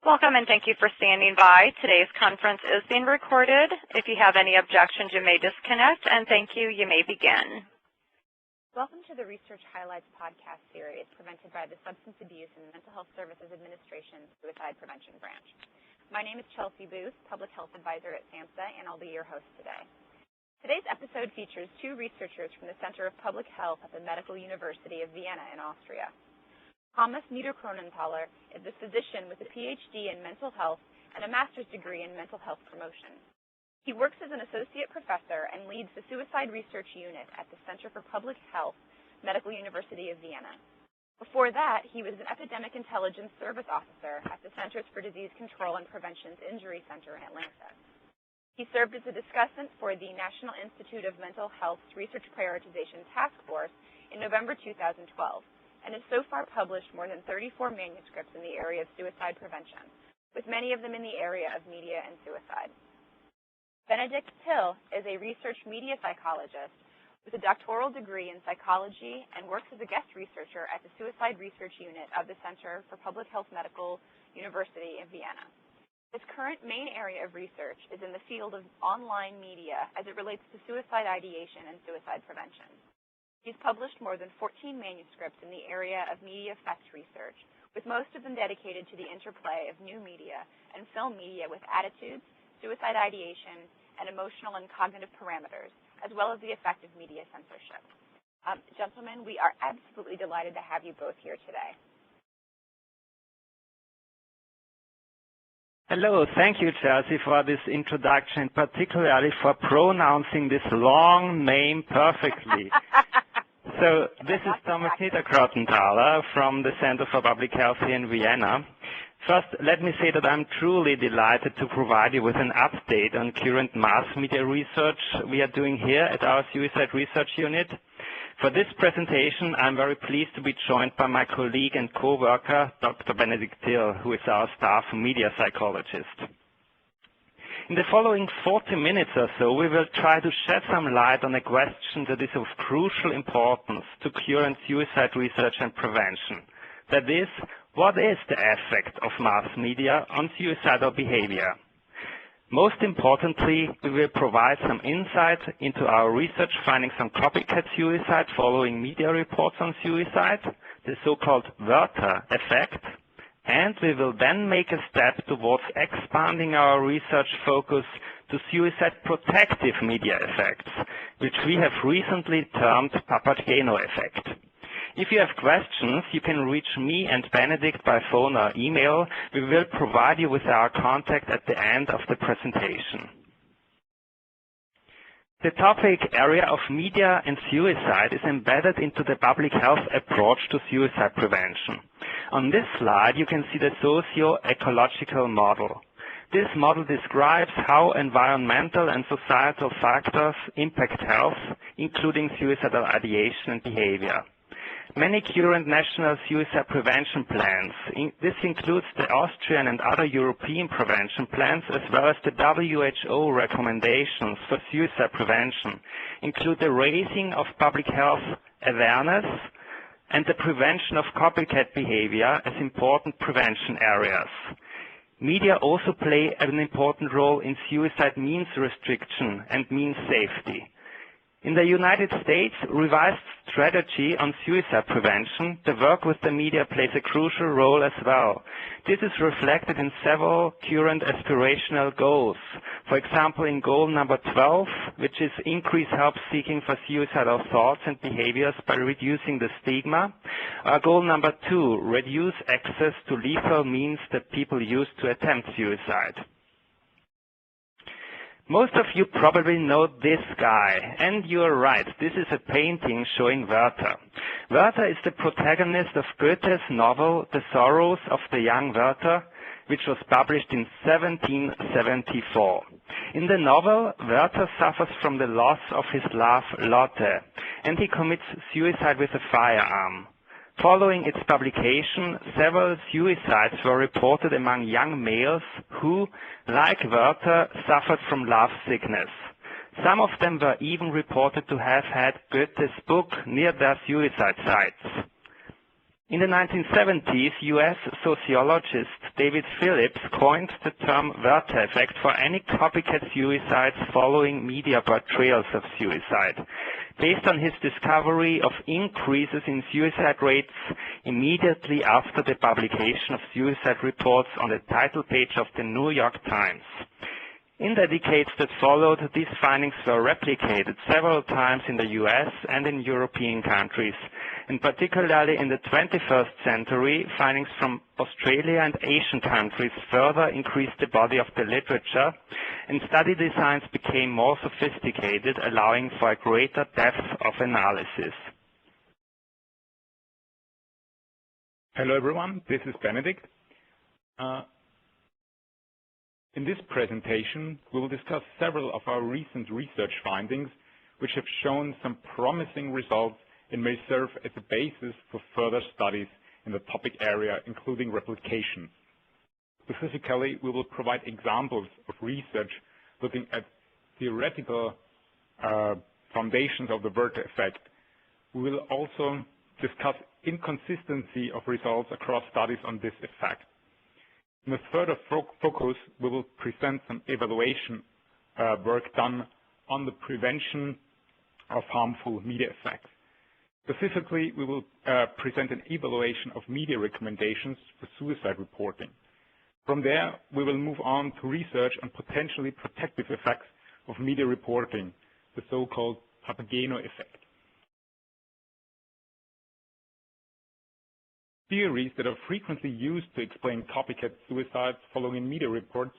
Welcome and thank you for standing by. Today's conference is being recorded. If you have any objections, you may disconnect, and thank you. You may begin. Welcome to the Research Highlights podcast series presented by the Substance Abuse and Mental Health Services Administration's Suicide Prevention Branch. My name is Chelsea Booth, Public Health Advisor at SAMHSA, and I'll be your host today. Today's episode features two researchers from the Center of Public Health at the Medical University of Vienna in Austria. Thomas Niederkrotenthaler is a physician with a Ph.D. in mental health and a master's degree in mental health promotion. He works as an associate professor and leads the Suicide Research Unit at the Center for Public Health, Medical University of Vienna. Before that, he was an Epidemic Intelligence Service Officer at the Centers for Disease Control and Prevention's Injury Center in Atlanta. He served as a discussant for the National Institute of Mental Health's Research Prioritization Task Force in November 2012. And has so far published more than 34 manuscripts in the area of suicide prevention, with many of them in the area of media and suicide. Benedikt is a research media psychologist with a doctoral degree in psychology and works as a guest researcher at the Suicide Research Unit of the Center for Public Health Medical University in Vienna. His current main area of research is in the field of online media as it relates to suicide ideation and suicide prevention. He's published more than 14 manuscripts in the area of media effects research, with most of them dedicated to the interplay of new media and film media with attitudes, suicide ideation, and emotional and cognitive parameters, as well as the effect of media censorship. Gentlemen, we are absolutely delighted to have you both here today. Hello, thank you, Chelsea, for this introduction, particularly for pronouncing this long name perfectly. So this is Thomas Niederkrotenthaler from the Center for Public Health here in Vienna. First, let me say that I'm truly delighted to provide you with an update on current mass media research we are doing here at our Suicide Research Unit. For this presentation, I'm very pleased to be joined by my colleague and co-worker, Dr. Benedikt, who is our staff media psychologist. In the following 40 minutes or so, we will try to shed some light on a question that is of crucial importance to current suicide research and prevention. That is, what is the effect of mass media on suicidal behavior? Most importantly, we will provide some insight into our research findings on copycat suicide following media reports on suicide, the so-called Werther effect, and we will then make a step towards expanding our research focus to suicide protective media effects, which we have recently termed Papageno effect. If you have questions, you can reach me and Benedikt by phone or email. We will provide you with our contact at the end of the presentation. The topic area of media and suicide is embedded into the public health approach to suicide prevention. On this slide, you can see the socio-ecological model. This model describes how environmental and societal factors impact health, including suicidal ideation and behavior. Many current national suicide prevention plans, this includes the Austrian and other European prevention plans, as well as the WHO recommendations for suicide prevention, include the raising of public health awareness and the prevention of copycat behavior as important prevention areas. Media also play an important role in suicide means restriction and means safety. In the United States, revised strategy on suicide prevention, the work with the media plays a crucial role as well. This is reflected in several current aspirational goals. For example, in goal number 12, which is increase help seeking for suicidal thoughts and behaviors by reducing the stigma. Goal number 2, reduce access to lethal means that people use to attempt suicide. Most of you probably know this guy, and you are right, this is a painting showing Werther. Werther is the protagonist of Goethe's novel The Sorrows of the Young Werther, which was published in 1774. In the novel, Werther suffers from the loss of his love Lotte, and he commits suicide with a firearm. Following its publication, several suicides were reported among young males who, like Werther, suffered from love sickness. Some of them were even reported to have had Goethe's book near their suicide sites. In the 1970s, US sociologist David Phillips coined the term Werther effect for any copycat suicides following media portrayals of suicide, based on his discovery of increases in suicide rates immediately after the publication of suicide reports on the title page of the New York Times. In the decades that followed, these findings were replicated several times in the US and in European countries, and particularly in the 21st century, findings from Australia and Asian countries further increased the body of the literature, and study designs became more sophisticated, allowing for a greater depth of analysis. Hello everyone, this is Benedikt. In this presentation, we will discuss several of our recent research findings, which have shown some promising results and may serve as a basis for further studies in the topic area, including replication. Specifically, we will provide examples of research looking at theoretical foundations of the Werther effect. We will also discuss inconsistency of results across studies on this effect. In the further focus, we will present some evaluation work done on the prevention of harmful media effects. Specifically, we will present an evaluation of media recommendations for suicide reporting. From there, we will move on to research on potentially protective effects of media reporting, the so-called Papageno effect. Theories that are frequently used to explain copycat suicides following media reports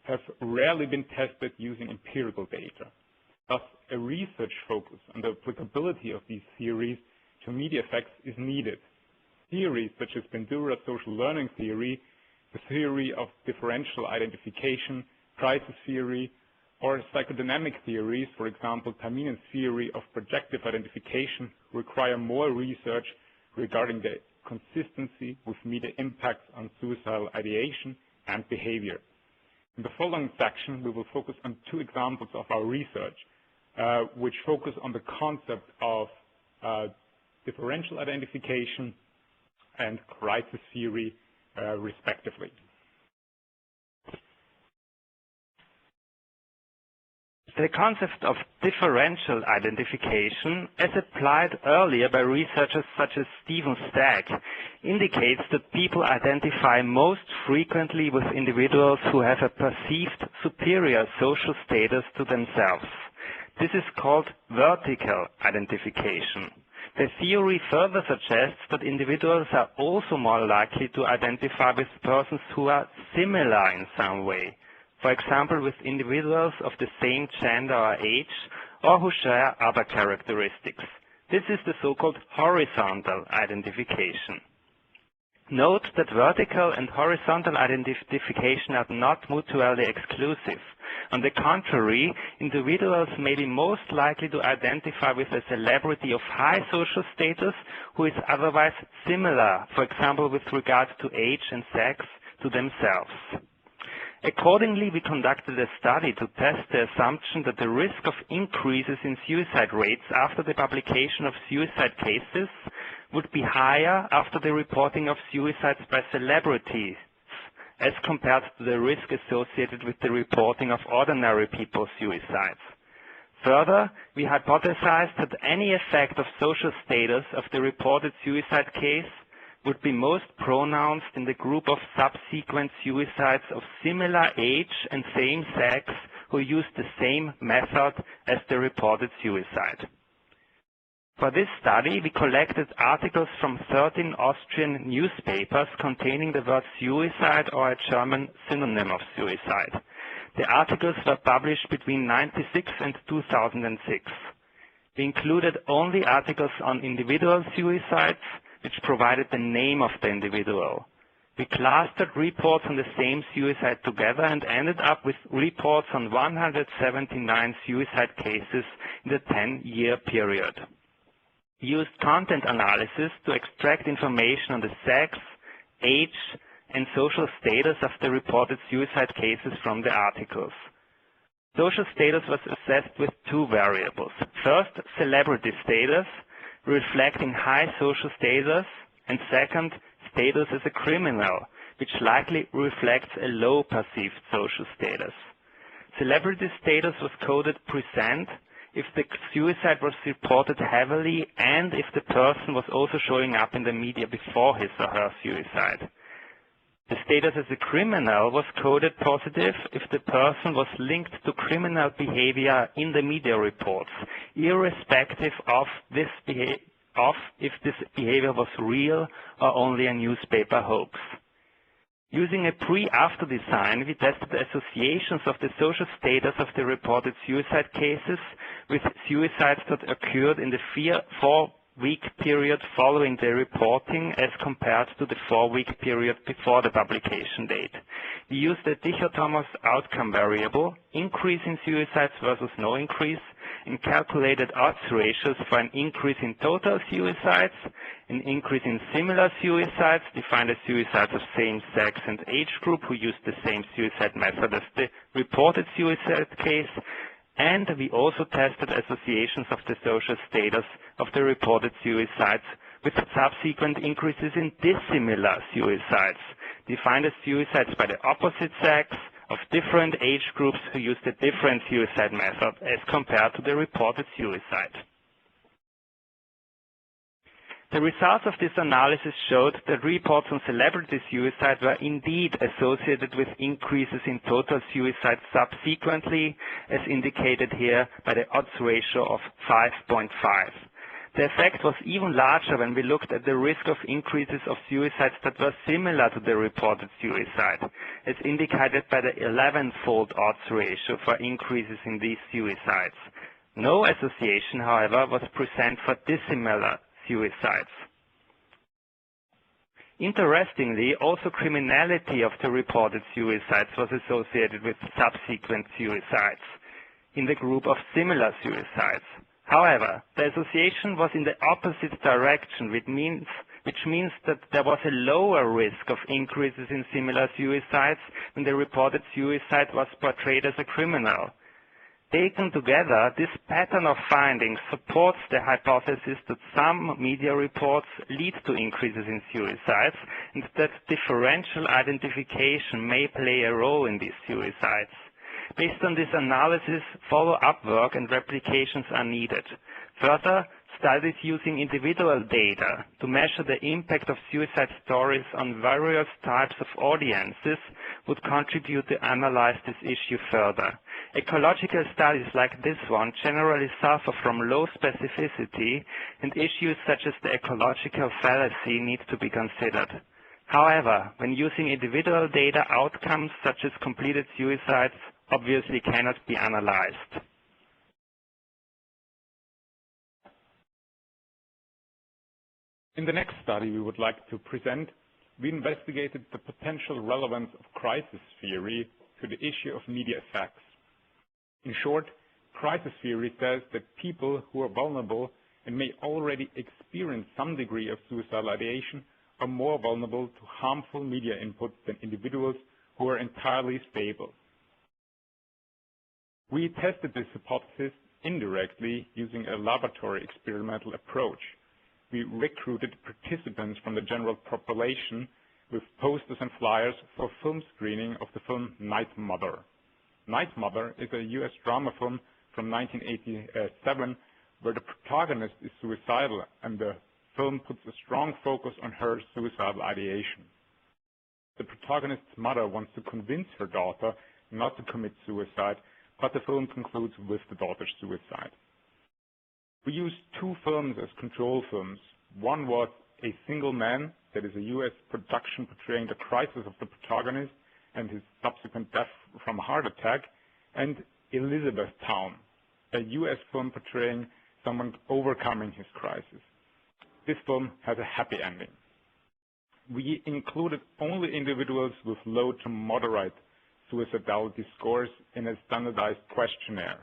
have rarely been tested using empirical data. Thus, a research focus on the applicability of these theories to media effects is needed. Theories such as Bandura's social learning theory, the theory of differential identification, crisis theory, or psychodynamic theories, for example, Taminen's theory of projective identification, require more research regarding the consistency with media impacts on suicidal ideation and behavior. In the following section, we will focus on two examples of our research, which focus on the concept of differential identification and crisis theory, respectively. The concept of differential identification, as applied earlier by researchers such as Stephen Stagg, indicates that people identify most frequently with individuals who have a perceived superior social status to themselves. This is called vertical identification. The theory further suggests that individuals are also more likely to identify with persons who are similar in some way. For example, with individuals of the same gender or age, or who share other characteristics. This is the so-called horizontal identification. Note that vertical and horizontal identification are not mutually exclusive. On the contrary, individuals may be most likely to identify with a celebrity of high social status who is otherwise similar, for example, with regard to age and sex, to themselves. Accordingly, we conducted a study to test the assumption that the risk of increases in suicide rates after the publication of suicide cases would be higher after the reporting of suicides by celebrities as compared to the risk associated with the reporting of ordinary people's suicides. Further, we hypothesized that any effect of social status of the reported suicide case would be most pronounced in the group of subsequent suicides of similar age and same sex who used the same method as the reported suicide. For this study, we collected articles from 13 Austrian newspapers containing the word suicide or a German synonym of suicide. The articles were published between 1996 and 2006. We included only articles on individual suicides, which provided the name of the individual. We clustered reports on the same suicide together and ended up with reports on 179 suicide cases in the 10-year period. We used content analysis to extract information on the sex, age, and social status of the reported suicide cases from the articles. Social status was assessed with two variables. First, celebrity status, reflecting high social status, and second, status as a criminal, which likely reflects a low perceived social status. Celebrity status was coded %, if the suicide was reported heavily and if the person was also showing up in the media before his or her suicide. The status as a criminal was coded positive if the person was linked to criminal behavior in the media reports, irrespective of if this behavior was real or only a newspaper hoax. Using a pre-after design, we tested the associations of the social status of the reported suicide cases with suicides that occurred in the 4-week period following the reporting as compared to the 4-week period before the publication date. We used a dichotomous outcome variable, increase in suicides versus no increase, and calculated odds ratios for an increase in total suicides, an increase in similar suicides, defined as suicides of same sex and age group who used the same suicide method as the reported suicide case, and we also tested associations of the social status of the reported suicides with subsequent increases in dissimilar suicides, defined as suicides by the opposite sex, of different age groups who used a different suicide method as compared to the reported suicide. The results of this analysis showed that reports on celebrity suicide were indeed associated with increases in total suicide subsequently, as indicated here by the odds ratio of 5.5. The effect was even larger when we looked at the risk of increases of suicides that were similar to the reported suicide, as indicated by the 11-fold odds ratio for increases in these suicides. No association, however, was present for dissimilar suicides. Interestingly, also criminality of the reported suicides was associated with subsequent suicides in the group of similar suicides. However, the association was in the opposite direction, which means that there was a lower risk of increases in similar suicides when the reported suicide was portrayed as a criminal. Taken together, this pattern of findings supports the hypothesis that some media reports lead to increases in suicides and that differential identification may play a role in these suicides. Based on this analysis, follow-up work and replications are needed. Further, studies using individual data to measure the impact of suicide stories on various types of audiences would contribute to analyze this issue further. Ecological studies like this one generally suffer from low specificity, and issues such as the ecological fallacy need to be considered. However, when using individual data, outcomes such as completed suicides obviously cannot be analyzed. In the next study we would like to present, we investigated the potential relevance of crisis theory to the issue of media effects. In short, crisis theory says that people who are vulnerable and may already experience some degree of suicidal ideation are more vulnerable to harmful media input than individuals who are entirely stable. We tested this hypothesis indirectly using a laboratory experimental approach. We recruited participants from the general population with posters and flyers for film screening of the film Night Mother. Night Mother is a US drama film from 1987 where the protagonist is suicidal and the film puts a strong focus on her suicidal ideation. The protagonist's mother wants to convince her daughter not to commit suicide, but the film concludes with the daughter's suicide. We used two films as control films. One was A Single Man, that is a US production portraying the crisis of the protagonist and his subsequent death from a heart attack, and Elizabethtown, a US film portraying someone overcoming his crisis. This film has a happy ending. We included only individuals with low to moderate suicidality scores in a standardized questionnaire.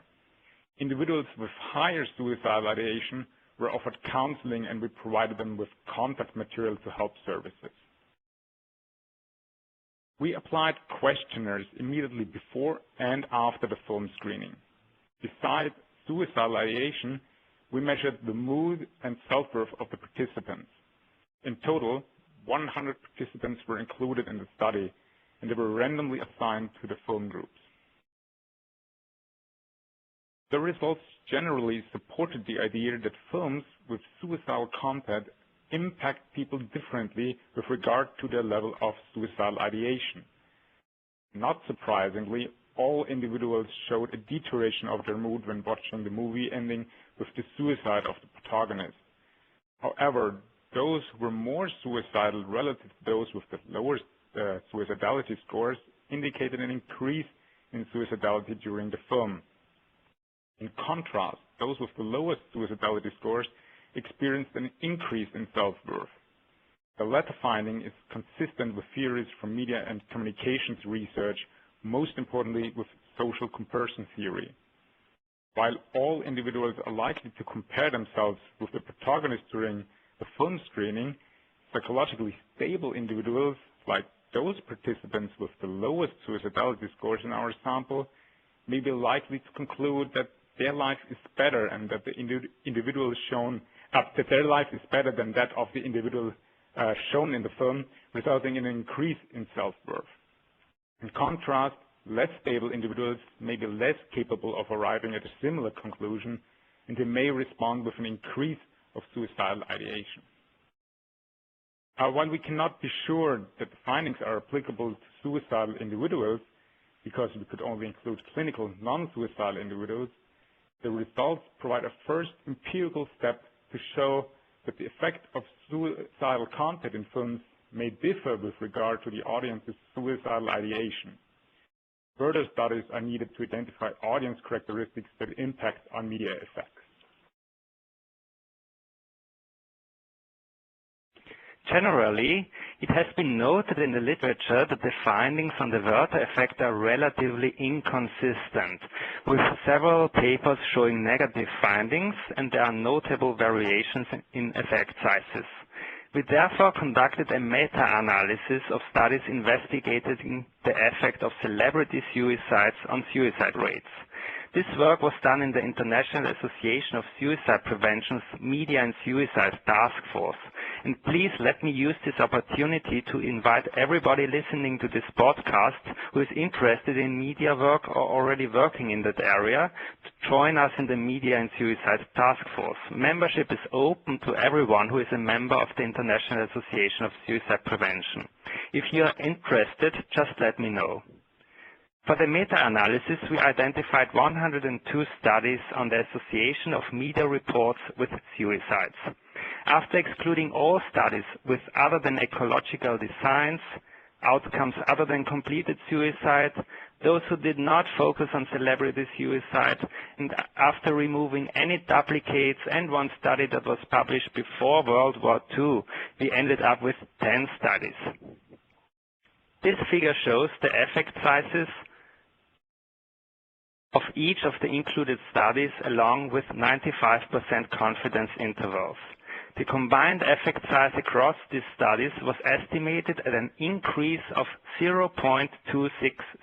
Individuals with higher suicidal ideation were offered counseling, and we provided them with contact material to help services. We applied questionnaires immediately before and after the film screening. Besides suicidal ideation, we measured the mood and self-worth of the participants. In total, 100 participants were included in the study, and they were randomly assigned to the film groups. The results generally supported the idea that films with suicidal content impact people differently with regard to their level of suicidal ideation. Not surprisingly, all individuals showed a deterioration of their mood when watching the movie ending with the suicide of the protagonist. However, those who were more suicidal relative to those with the lower suicidality scores indicated an increase in suicidality during the film. In contrast, those with the lowest suicidality scores experienced an increase in self-worth. The latter finding is consistent with theories from media and communications research, most importantly with social comparison theory. While all individuals are likely to compare themselves with the protagonist during the film screening, psychologically stable individuals, like those participants with the lowest suicidality scores in our sample, may be likely to conclude that their life is better and that the individual shown that their life is better than that of the individual shown in the film, resulting in an increase in self-worth. In contrast, less stable individuals may be less capable of arriving at a similar conclusion, and they may respond with an increase of suicidal ideation. While we cannot be sure that the findings are applicable to suicidal individuals, because we could only include clinical non-suicidal individuals, the results provide a first empirical step to show that the effect of suicidal content in films may differ with regard to the audience's suicidal ideation. Further studies are needed to identify audience characteristics that impact on media effects. Generally, it has been noted in the literature that the findings on the Werther effect are relatively inconsistent, with several papers showing negative findings, and there are notable variations in effect sizes. We therefore conducted a meta-analysis of studies investigating the effect of celebrity suicides on suicide rates. This work was done in the International Association of Suicide Prevention's Media and Suicide Task Force. And please let me use this opportunity to invite everybody listening to this podcast who is interested in media work or already working in that area to join us in the Media and Suicide Task Force. Membership is open to everyone who is a member of the International Association of Suicide Prevention. If you are interested, just let me know. For the meta-analysis, we identified 102 studies on the association of media reports with suicides. After excluding all studies with other than ecological designs, outcomes other than completed suicide, those who did not focus on celebrity suicide, and after removing any duplicates and one study that was published before World War II, we ended up with 10 studies. This figure shows the effect sizes of each of the included studies along with 95% confidence intervals. The combined effect size across these studies was estimated at an increase of 0.26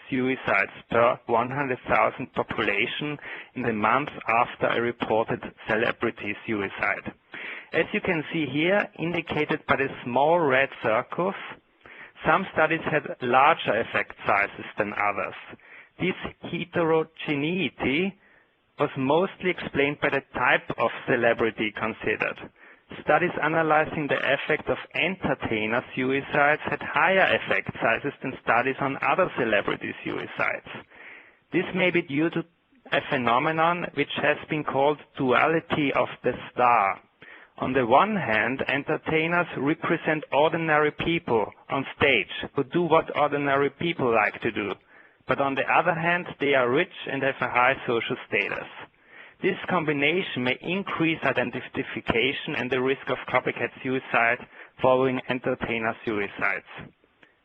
suicides per 100,000 population in the month after a reported celebrity suicide. As you can see here, indicated by the small red circles, some studies had larger effect sizes than others. This heterogeneity was mostly explained by the type of celebrity considered. Studies analyzing the effect of entertainer suicides had higher effect sizes than studies on other celebrity suicides. This may be due to a phenomenon which has been called duality of the star. On the one hand, entertainers represent ordinary people on stage who do what ordinary people like to do. But on the other hand, they are rich and have a high social status. This combination may increase identification and the risk of copycat suicide following entertainer suicides.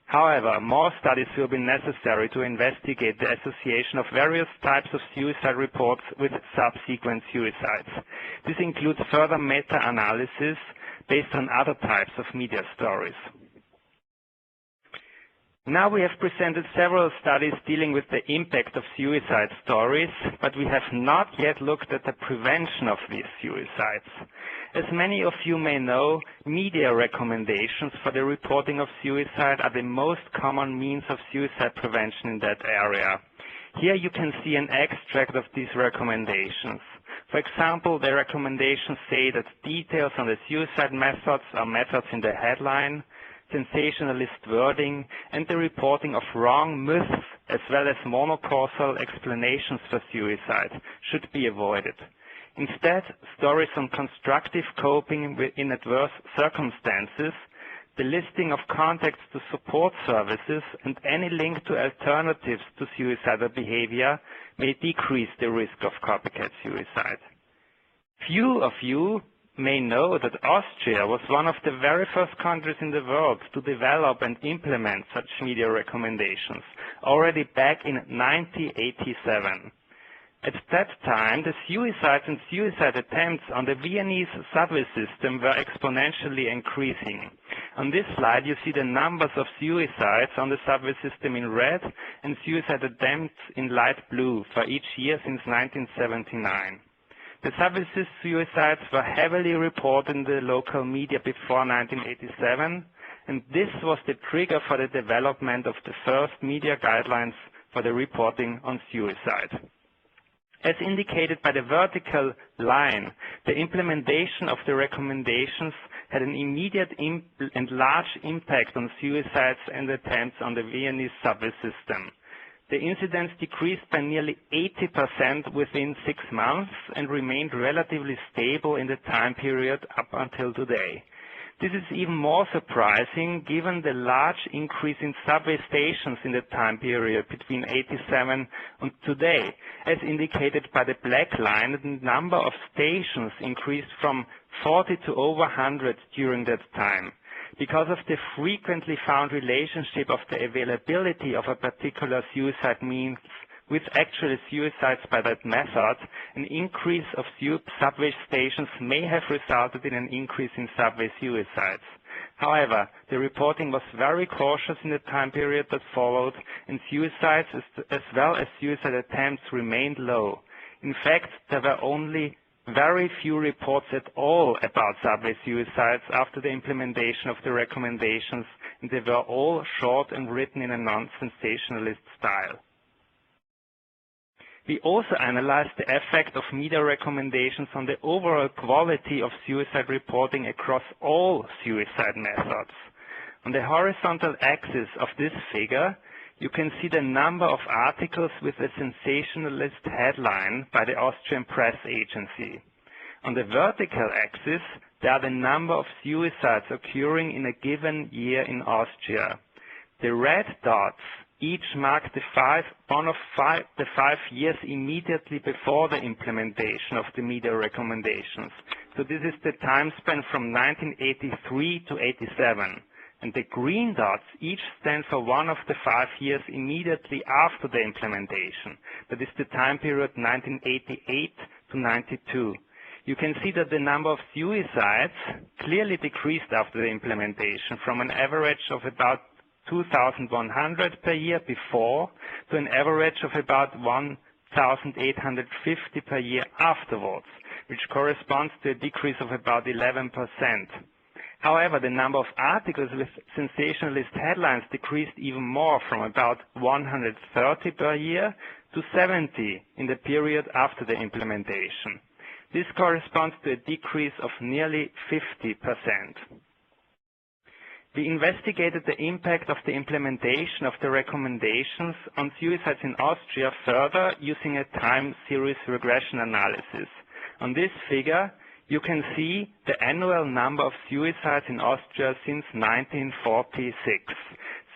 However, more studies will be necessary to investigate the association of various types of suicide reports with subsequent suicides. This includes further meta-analysis based on other types of media stories. Now we have presented several studies dealing with the impact of suicide stories, but we have not yet looked at the prevention of these suicides. As many of you may know, media recommendations for the reporting of suicide are the most common means of suicide prevention in that area. Here you can see an extract of these recommendations. For example, the recommendations say that details on the suicide methods are methods in the headline, sensationalist wording, and the reporting of wrong myths as well as monocausal explanations for suicide should be avoided. Instead, stories on constructive coping in adverse circumstances, the listing of contacts to support services, and any link to alternatives to suicidal behavior may decrease the risk of copycat suicide. Few of you may know that Austria was one of the very first countries in the world to develop and implement such media recommendations, already back in 1987. At that time, the suicides and suicide attempts on the Viennese subway system were exponentially increasing. On this slide, you see the numbers of suicides on the subway system in red and suicide attempts in light blue for each year since 1979. The subway suicides were heavily reported in the local media before 1987, and this was the trigger for the development of the first media guidelines for the reporting on suicide. As indicated by the vertical line, the implementation of the recommendations had an immediate and large impact on suicides and attempts on the Viennese subway system. The incidence decreased by nearly 80% within 6 months and remained relatively stable in the time period up until today. This is even more surprising given the large increase in subway stations in the time period between 1987 and today. As indicated by the black line, the number of stations increased from 40 to over 100 during that time. Because of the frequently found relationship of the availability of a particular suicide means with actual suicides by that method, an increase of subway stations may have resulted in an increase in subway suicides. However, the reporting was very cautious in the time period that followed, and suicides as well as suicide attempts remained low. In fact, there were only very few reports at all about subway suicides after the implementation of the recommendations, and they were all short and written in a non-sensationalist style. We also analyzed the effect of media recommendations on the overall quality of suicide reporting across all suicide methods. On the horizontal axis of this figure, you can see the number of articles with a sensationalist headline by the Austrian Press Agency. On the vertical axis, there are the number of suicides occurring in a given year in Austria. The red dots each mark the 5 years immediately before the implementation of the media recommendations. So this is the time span from 1983 to 87. And the green dots each stand for one of the 5 years immediately after the implementation. That is the time period 1988 to 92. You can see that the number of suicides clearly decreased after the implementation from an average of about 2,100 per year before to an average of about 1,850 per year afterwards, which corresponds to a decrease of about 11%. However, the number of articles with sensationalist headlines decreased even more from about 130 per year to 70 in the period after the implementation. This corresponds to a decrease of nearly 50%. We investigated the impact of the implementation of the recommendations on suicides in Austria further using a time series regression analysis. On this figure, you can see the annual number of suicides in Austria since 1946.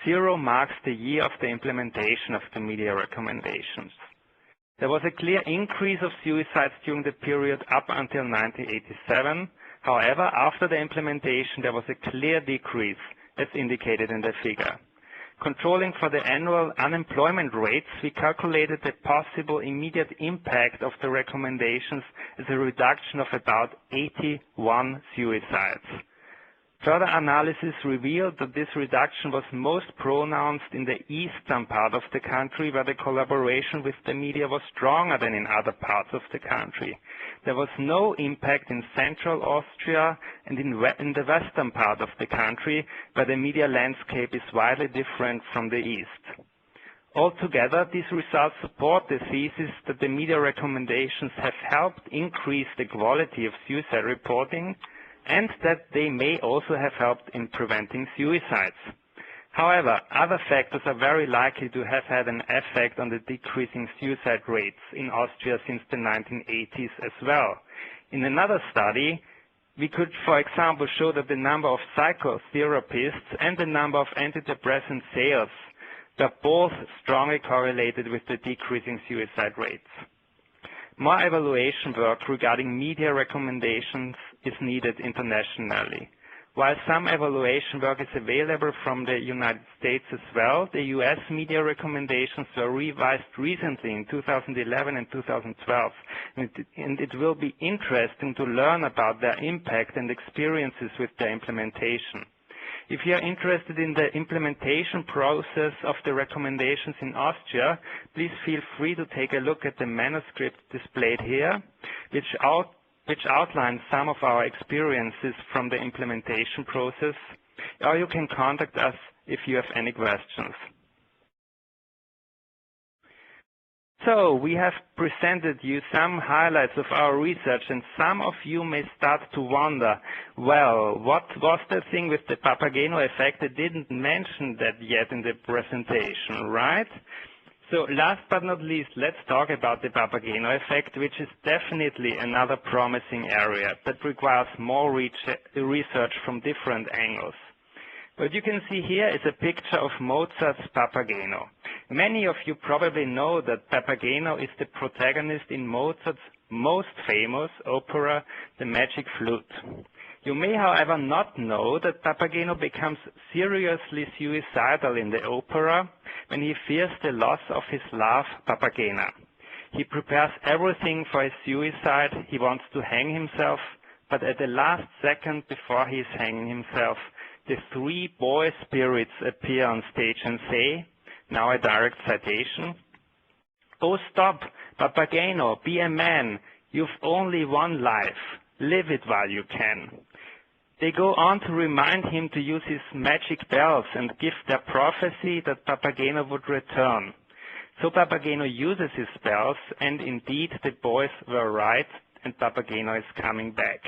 0 marks the year of the implementation of the media recommendations. There was a clear increase of suicides during the period up until 1987. However, after the implementation, there was a clear decrease, as indicated in the figure. Controlling for the annual unemployment rates, we calculated the possible immediate impact of the recommendations as a reduction of about 81 suicides. Further analysis revealed that this reduction was most pronounced in the eastern part of the country, where the collaboration with the media was stronger than in other parts of the country. There was no impact in central Austria and in the western part of the country, where the media landscape is widely different from the east. Altogether, these results support the thesis that the media recommendations have helped increase the quality of suicide reporting, and that they may also have helped in preventing suicides. However, other factors are very likely to have had an effect on the decreasing suicide rates in Austria since the 1980s as well. In another study, we could, for example, show that the number of psychotherapists and the number of antidepressant sales were both strongly correlated with the decreasing suicide rates. More evaluation work regarding media recommendations is needed internationally. While some evaluation work is available from the United States as well, the US media recommendations were revised recently in 2011 and 2012, and it will be interesting to learn about their impact and experiences with their implementation. If you are interested in the implementation process of the recommendations in Austria, please feel free to take a look at the manuscript displayed here, which outlines some of our experiences from the implementation process, or you can contact us if you have any questions. So, we have presented you some highlights of our research, and some of you may start to wonder, well, what was the thing with the Papageno effect? I didn't mention that yet in the presentation, right? So last but not least, let's talk about the Papageno effect, which is definitely another promising area that requires more research from different angles. What you can see here is a picture of Mozart's Papageno. Many of you probably know that Papageno is the protagonist in Mozart's most famous opera, The Magic Flute. You may, however, not know that Papageno becomes seriously suicidal in the opera when he fears the loss of his love, Papagena. He prepares everything for his suicide. He wants to hang himself, but at the last second before he is hanging himself, the three boy spirits appear on stage and say, now a direct citation, "Oh, stop, Papageno, be a man. You've only one life. Live it while you can." They go on to remind him to use his magic bells and give their prophecy that Papageno would return. So Papageno uses his bells, and indeed the boys were right, and Papageno is coming back.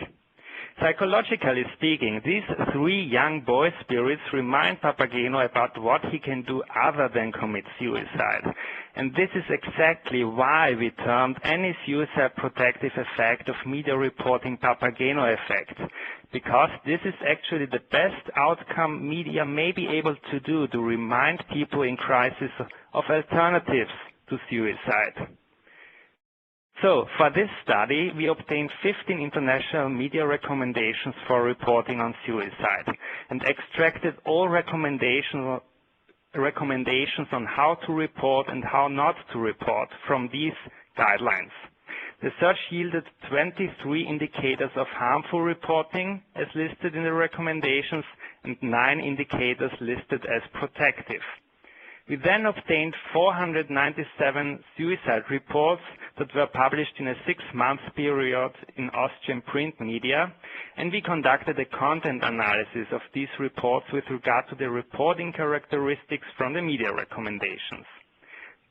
Psychologically speaking, these three young boy spirits remind Papageno about what he can do other than commit suicide. And this is exactly why we termed any suicide protective effect of media reporting Papageno effect, because this is actually the best outcome media may be able to do to remind people in crisis of alternatives to suicide. So, for this study, we obtained 15 international media recommendations for reporting on suicide and extracted all recommendations on how to report and how not to report from these guidelines. The search yielded 23 indicators of harmful reporting as listed in the recommendations and 9 indicators listed as protective. We then obtained 497 suicide reports that were published in a 6-month period in Austrian print media, and we conducted a content analysis of these reports with regard to the reporting characteristics from the media recommendations.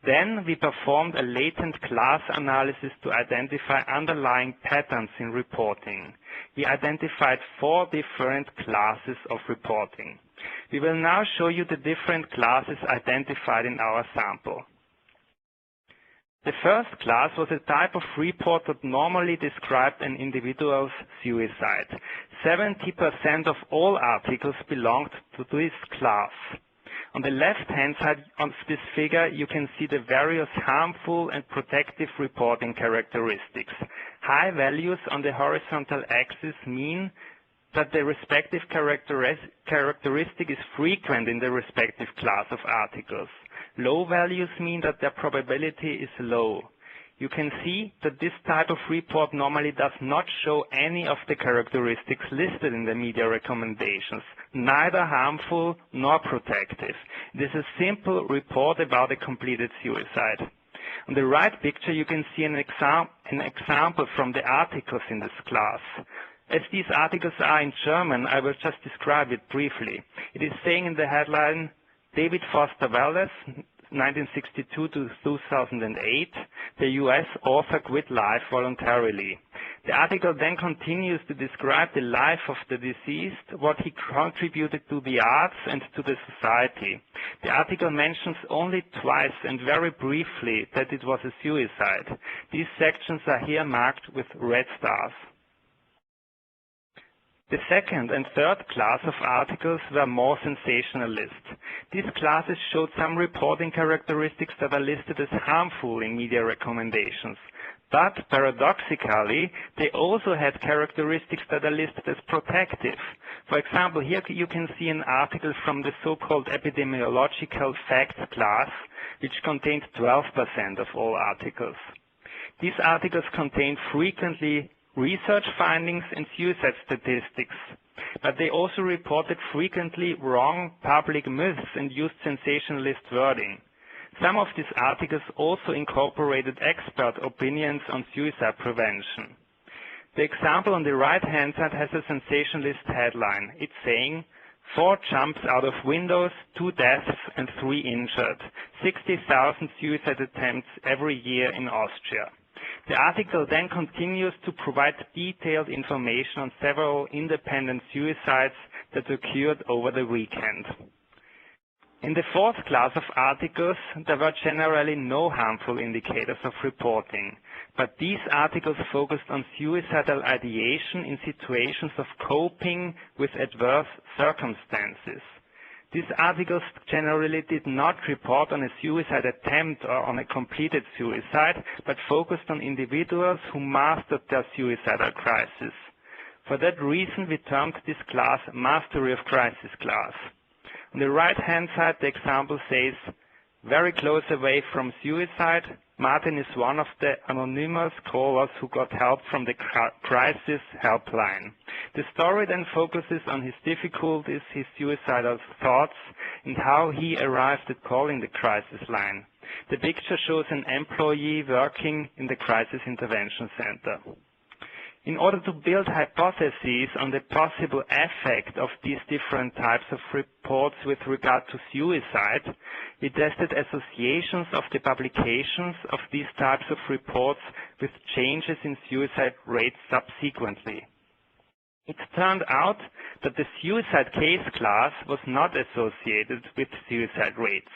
Then we performed a latent class analysis to identify underlying patterns in reporting. We identified 4 different classes of reporting. We will now show you the different classes identified in our sample. The first class was a type of report that normally described an individual's suicide. 70% of all articles belonged to this class. On the left-hand side of this figure, you can see the various harmful and protective reporting characteristics. High values on the horizontal axis mean that the respective characteristic is frequent in the respective class of articles. Low values mean that their probability is low. you can see that this type of report normally does not show any of the characteristics listed in the media recommendations, neither harmful nor protective. It is a simple report about a completed suicide. On the right picture, you can see an example from the articles in this class. As these articles are in German, I will just describe it briefly. It is saying in the headline, David Foster Wallace, 1962 to 2008, the U.S. author quit life voluntarily. The article then continues to describe the life of the deceased, what he contributed to the arts and to the society. The article mentions only twice and very briefly that it was a suicide. These sections are here marked with red stars. The second and third class of articles were more sensationalist. These classes showed some reporting characteristics that are listed as harmful in media recommendations. But paradoxically, they also had characteristics that are listed as protective. For example, here you can see an article from the so-called epidemiological facts class, which contained 12% of all articles. These articles contain frequently research findings and suicide statistics, but they also reported frequently wrong public myths and used sensationalist wording. Some of these articles also incorporated expert opinions on suicide prevention. The example on the right-hand side has a sensationalist headline. It's saying, 4 jumps out of windows, 2 deaths and 3 injured, 60,000 suicide attempts every year in Austria. The article then continues to provide detailed information on several independent suicides that occurred over the weekend. In the fourth class of articles, there were generally no harmful indicators of reporting, but these articles focused on suicidal ideation in situations of coping with adverse circumstances. These articles generally did not report on a suicide attempt or on a completed suicide, but focused on individuals who mastered their suicidal crisis. For that reason, we termed this class Mastery of Crisis class. On the right-hand side, the example says, very close away from suicide, Martin is one of the anonymous callers who got help from the crisis helpline. The story then focuses on his difficulties, his suicidal thoughts, and how he arrived at calling the crisis line. The picture shows an employee working in the crisis intervention center. In order to build hypotheses on the possible effect of these different types of reports with regard to suicide, we tested associations of the publications of these types of reports with changes in suicide rates subsequently. It turned out that the suicide case class was not associated with suicide rates.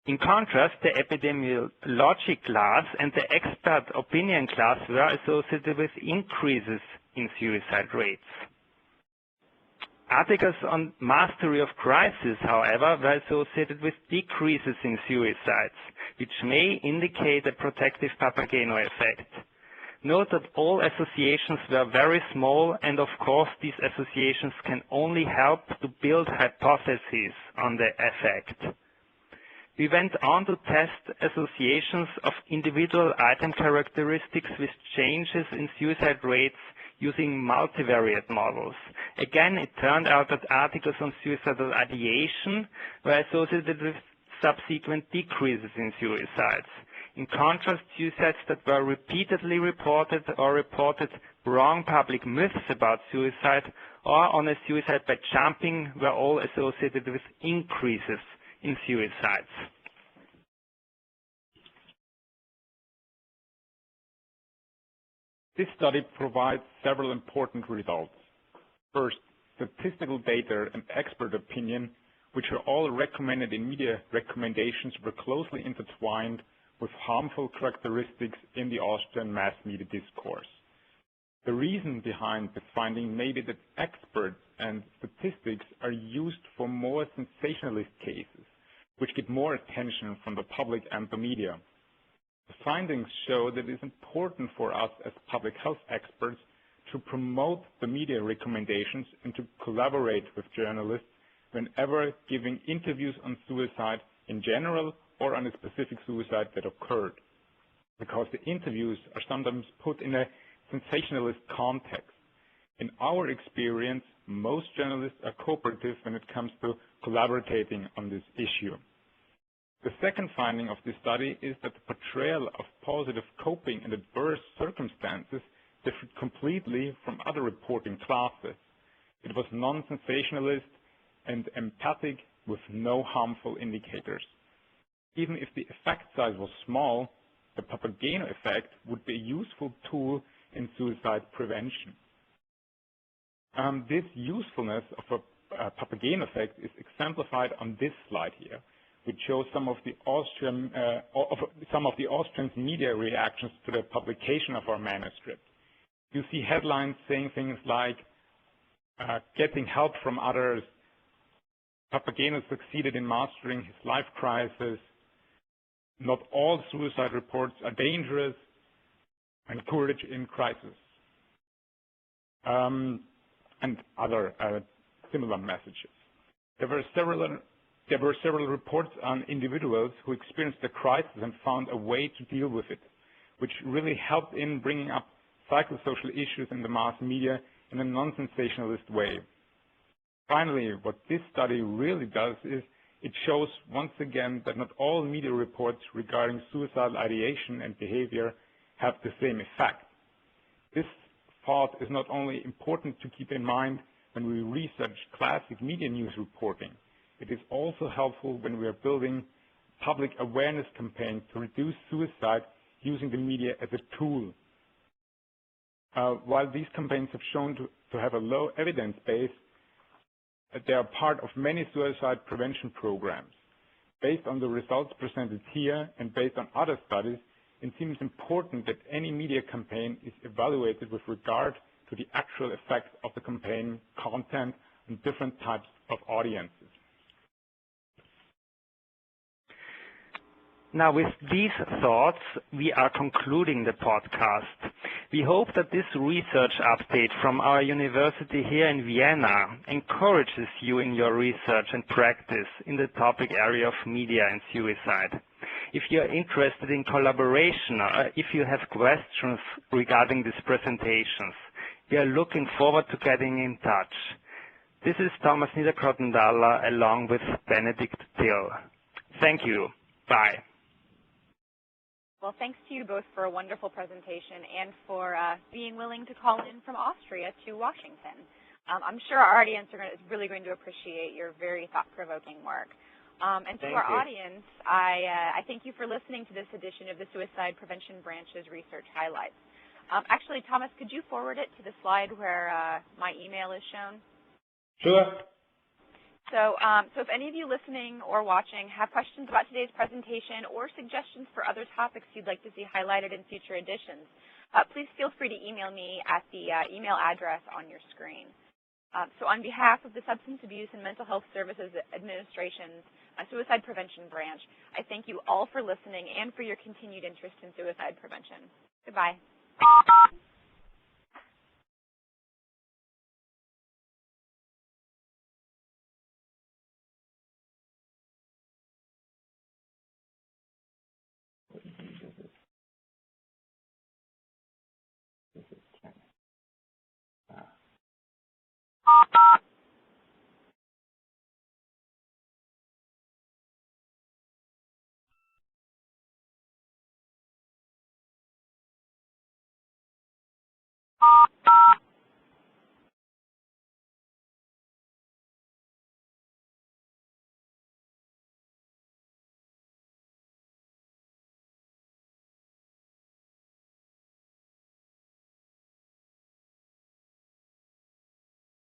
In contrast, the epidemiology class and the expert opinion class were associated with increases in suicide rates. Articles on mastery of crisis, however, were associated with decreases in suicides, which may indicate a protective Papageno effect. Note that all associations were very small, and of course these associations can only help to build hypotheses on the effect. We went on to test associations of individual item characteristics with changes in suicide rates using multivariate models. Again, it turned out that articles on suicidal ideation were associated with subsequent decreases in suicides. In contrast, suicides that were repeatedly reported or reported wrong public myths about suicide or on a suicide by jumping were all associated with increases in suicides. This study provides several important results. First, statistical data and expert opinion, which are all recommended in media recommendations, were closely intertwined with harmful characteristics in the Austrian mass media discourse. The reason behind this finding may be that experts and statistics are used for more sensationalist cases, which get more attention from the public and the media. The findings show that it is important for us as public health experts to promote the media recommendations and to collaborate with journalists whenever giving interviews on suicide in general or on a specific suicide that occurred. because the interviews are sometimes put in a sensationalist context. In our experience, most journalists are cooperative when it comes to collaborating on this issue. The second finding of this study is that the portrayal of positive coping in adverse circumstances differed completely from other reporting classes. It was non-sensationalist and empathic with no harmful indicators. Even if the effect size was small, the Papageno effect would be a useful tool in suicide prevention. This usefulness of a Papageno effect is exemplified on this slide here, which shows some of the Austrian media reactions to the publication of our manuscript. You see headlines saying things like, getting help from others, Papageno succeeded in mastering his life crisis, not all suicide reports are dangerous, and courage in crisis, and other similar messages. There were several reports on individuals who experienced the crisis and found a way to deal with it, which really helped in bringing up psychosocial issues in the mass media in a non-sensationalist way. Finally, what this study really does is it shows once again that not all media reports regarding suicidal ideation and behavior have the same effect. This thought is not only important to keep in mind when we research classic media news reporting, it is also helpful when we are building public awareness campaigns to reduce suicide using the media as a tool. While these campaigns have shown to have a low evidence base, they are part of many suicide prevention programs. Based on the results presented here and based on other studies, it seems important that any media campaign is evaluated with regard to the actual effect of the campaign content on different types of audiences. Now, with these thoughts, we are concluding the podcast. We hope that this research update from our university here in Vienna encourages you in your research and practice in the topic area of media and suicide. If you are interested in collaboration or if you have questions regarding these presentations, we are looking forward to getting in touch. This is Thomas Niederkrotenthaler along with Benedikt Till. Thank you. Bye. Well, thanks to you both for a wonderful presentation and for being willing to call in from Austria to Washington. I'm sure our audience is really going to appreciate your very thought-provoking work. And to our audience, I thank you for listening to this edition of the Suicide Prevention Branch's Research Highlights. Actually, Thomas, could you forward it to the slide where my email is shown? Sure. So if any of you listening or watching have questions about today's presentation or suggestions for other topics you'd like to see highlighted in future editions, please feel free to email me at the email address on your screen. So on behalf of the Substance Abuse and Mental Health Services Administration's Suicide Prevention Branch, I thank you all for listening and for your continued interest in suicide prevention. Goodbye.